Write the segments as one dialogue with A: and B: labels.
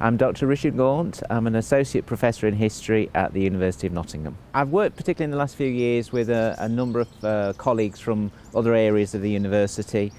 A: I'm Dr. Richard Gaunt. I'm an Associate Professor in History at the University of Nottingham. I've worked particularly in the last few years with a number of colleagues from other areas of the university,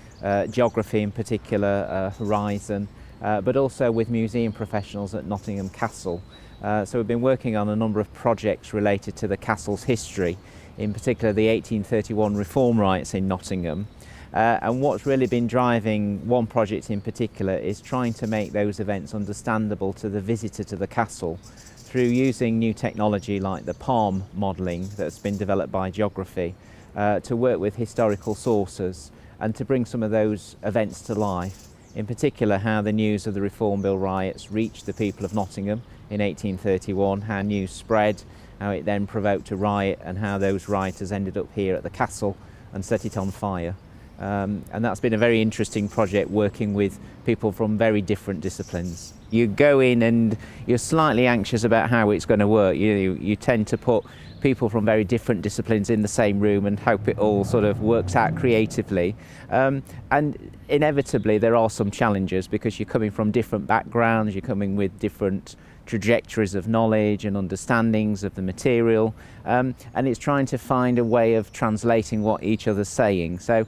A: geography in particular, Horizon, but also with museum professionals at Nottingham Castle. So we've been working on a number of projects related to the castle's history, in particular the 1831 Reform Rites in Nottingham. And what's really been driving one project in particular is trying to make those events understandable to the visitor to the castle through using new technology like the palm modelling that's been developed by geography to work with historical sources and to bring some of those events to life. In particular, how the news of the Reform Bill riots reached the people of Nottingham in 1831, how news spread, how it then provoked a riot and how those rioters ended up here at the castle and set it on fire. And that's been a very interesting project, working with people from very different disciplines. You go in and you're slightly anxious about how it's going to work. You tend to put people from very different disciplines in the same room and hope it all sort of works out creatively. And inevitably there are some challenges because you're coming from different backgrounds, you're coming with different trajectories of knowledge and understandings of the material, and it's trying to find a way of translating what each other's saying. So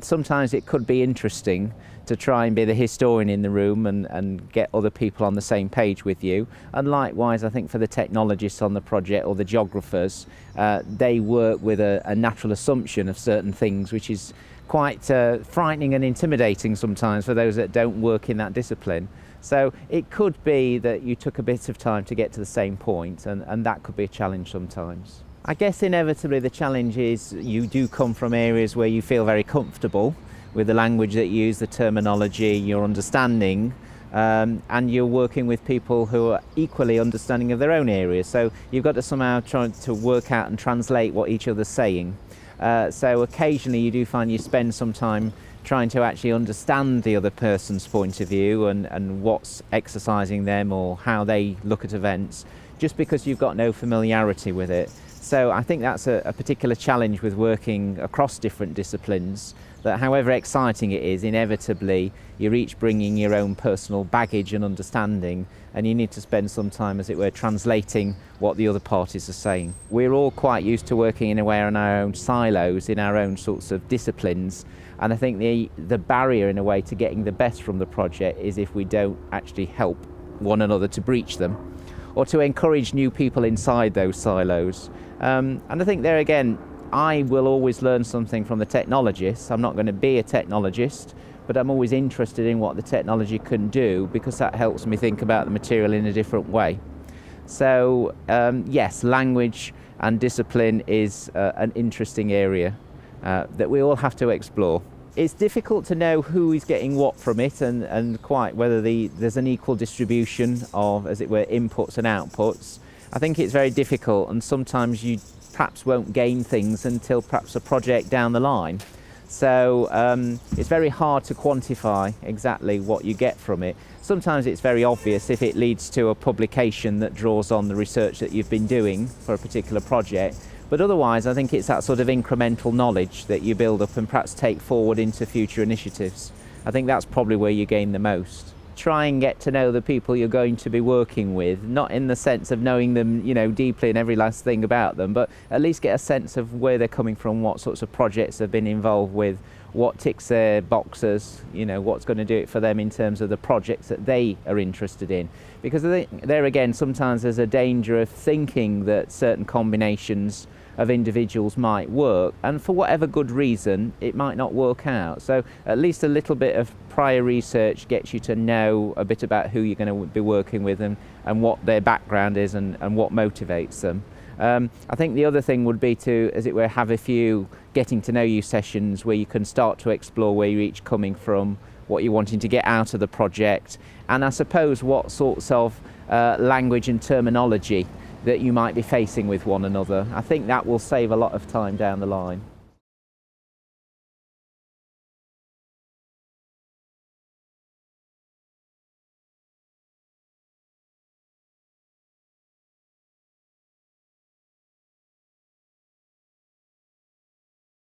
A: sometimes it could be interesting to try and be the historian in the room and get other people on the same page with you. And likewise, I think for the technologists on the project or the geographers, they work with a natural assumption of certain things, which is quite frightening and intimidating sometimes for those that don't work in that discipline. So it could be that you took a bit of time to get to the same point, and that could be a challenge sometimes. I guess inevitably the challenge is you do come from areas where you feel very comfortable with the language that you use, the terminology, your understanding, and you're working with people who are equally understanding of their own areas. So you've got to somehow try to work out and translate what each other's saying. So occasionally you do find you spend some time trying to actually understand the other person's point of view and what's exercising them or how they look at events, just because you've got no familiarity with it. So I think that's a particular challenge with working across different disciplines, that however exciting it is, inevitably you're each bringing your own personal baggage and understanding, and you need to spend some time, as it were, translating what the other parties are saying. We're all quite used to working in a way in our own silos, in our own sorts of disciplines, and I think the barrier in a way to getting the best from the project is if we don't actually help one another to breach them or to encourage new people inside those silos. And I think there again, I will always learn something from the technologists. I'm not going to be a technologist, but I'm always interested in what the technology can do because that helps me think about the material in a different way. So yes, language and discipline is an interesting area that we all have to explore. It's difficult to know who is getting what from it and quite whether there's an equal distribution of, as it were, inputs and outputs. I think it's very difficult, and sometimes you perhaps won't gain things until perhaps a project down the line. So it's very hard to quantify exactly what you get from it. Sometimes it's very obvious if it leads to a publication that draws on the research that you've been doing for a particular project. But otherwise, I think it's that sort of incremental knowledge that you build up and perhaps take forward into future initiatives. I think that's probably where you gain the most. Try and get to know the people you're going to be working with, not in the sense of knowing them, deeply and every last thing about them, but at least get a sense of where they're coming from, what sorts of projects they've been involved with, what ticks their boxes, what's going to do it for them in terms of the projects that they are interested in. Because I think there again, sometimes there's a danger of thinking that certain combinations of individuals might work, and for whatever good reason it might not work out. So at least a little bit of prior research gets you to know a bit about who you're going to be working with and what their background is and what motivates them. I think the other thing would be to, as it were, have a few getting to know you sessions where you can start to explore where you're each coming from, what you're wanting to get out of the project, and I suppose what sorts of language and terminology that you might be facing with one another. I think that will save a lot of time down the line.